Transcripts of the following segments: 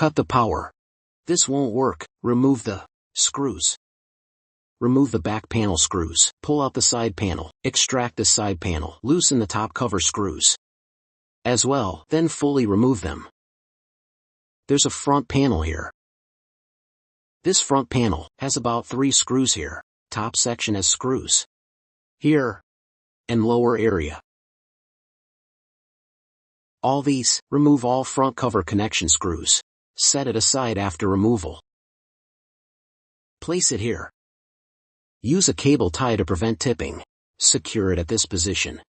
Cut the power. This won't work. Remove the screws. Remove the back panel screws. Pull out the side panel. Extract the side panel. Loosen the top cover screws as well, then fully remove them. There's a front panel here. This front panel has about 3 screws here. Top section has screws here and lower area. All these, remove all front cover connection screws. Set it aside after removal. Place it here. Use a cable tie to prevent tipping. Secure it at this position.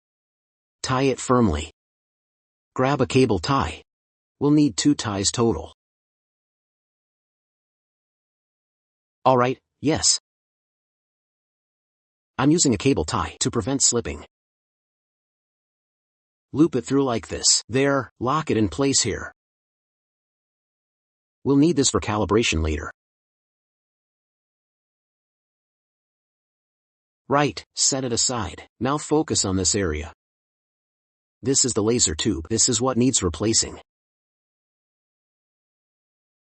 Tie it firmly. Grab a cable tie. We'll need 2 ties total. Alright, yes. I'm using a cable tie to prevent slipping. Loop it through like this. There, lock it in place here. We'll need this for calibration later. Right, set it aside. Now focus on this area. This is the laser tube. This is what needs replacing.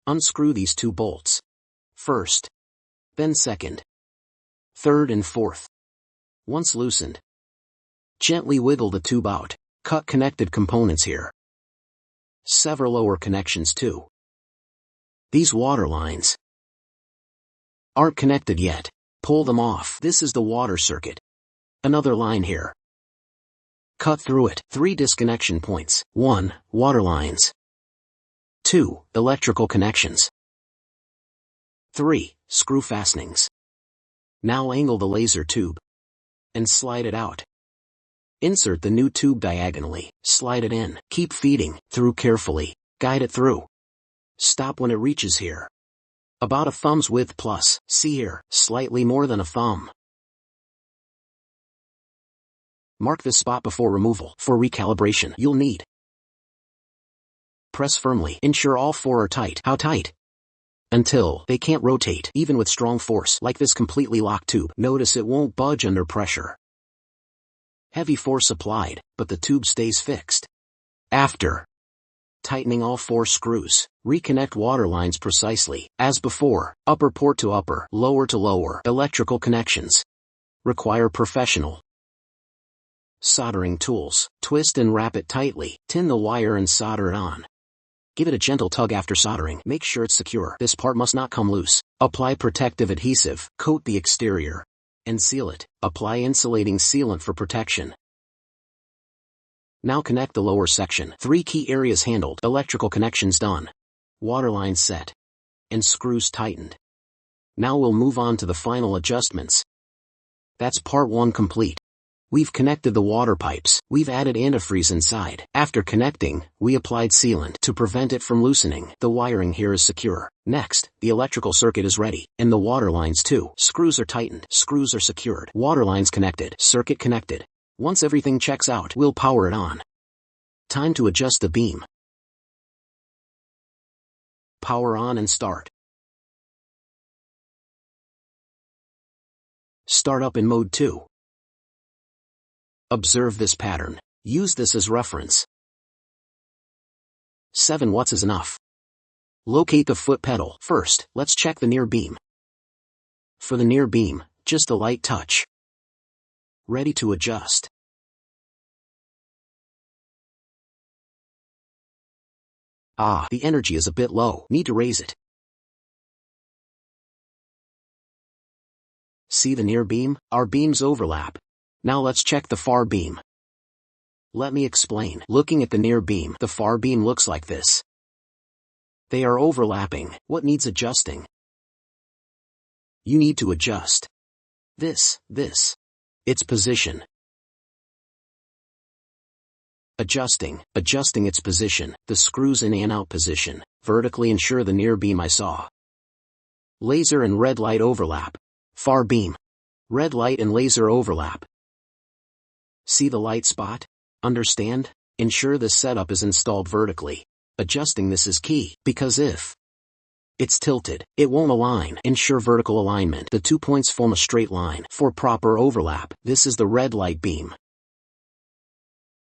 Unscrew these 2 bolts. First, then second, third and fourth. Once loosened, gently wiggle the tube out. Cut connected components here. Sever lower connections too. These water lines aren't connected yet. Pull them off. This is the water circuit. Another line here. Cut through it. 3 disconnection points. 1. Water lines. 2. Electrical connections. 3. Screw fastenings. Now angle the laser tube and slide it out. Insert the new tube diagonally. Slide it in. Keep feeding through carefully. Guide it through. Stop when it reaches here. About a thumb's width plus. See here, slightly more than a thumb. Mark this spot before removal. For recalibration, you'll need. Press firmly. Ensure all 4 are tight. How tight? Until they can't rotate, even with strong force, like this completely locked tube. Notice it won't budge under pressure. Heavy force applied, but the tube stays fixed. After tightening all 4 screws, reconnect water lines precisely, as before, upper port to upper, lower to lower. Electrical connections require professional soldering tools. Twist and wrap it tightly. Tin the wire and solder it on. Give it a gentle tug after soldering. Make sure it's secure. This part must not come loose. Apply protective adhesive. Coat the exterior and seal it. Apply insulating sealant for protection. Now connect the lower section. 3 key areas handled. Electrical connections done. Water lines set. And screws tightened. Now we'll move on to the final adjustments. That's part 1 complete. We've connected the water pipes. We've added antifreeze inside. After connecting, we applied sealant to prevent it from loosening. The wiring here is secure. Next, the electrical circuit is ready. And the water lines too. Screws are tightened. Screws are secured. Water lines connected. Circuit connected. Once everything checks out, we'll power it on. Time to adjust the beam. Power on and start. Start up in mode 2. Observe this pattern. Use this as reference. 7 watts is enough. Locate the foot pedal. First, let's check the near beam. For the near beam, just a light touch. Ready to adjust. The energy is a bit low. Need to raise it. See the near beam? Our beams overlap. Now let's check the far beam. Let me explain. Looking at the near beam, the far beam looks like this. They are overlapping. What needs adjusting? You need to adjust this, its position. Adjusting its position, the screws in and out position, vertically ensure the near beam I saw. Laser and red light overlap. Far beam. Red light and laser overlap. See the light spot? Understand? Ensure this setup is installed vertically. Adjusting this is key, because if it's tilted, it won't align. Ensure vertical alignment. The 2 points form a straight line for proper overlap. This is the red light beam.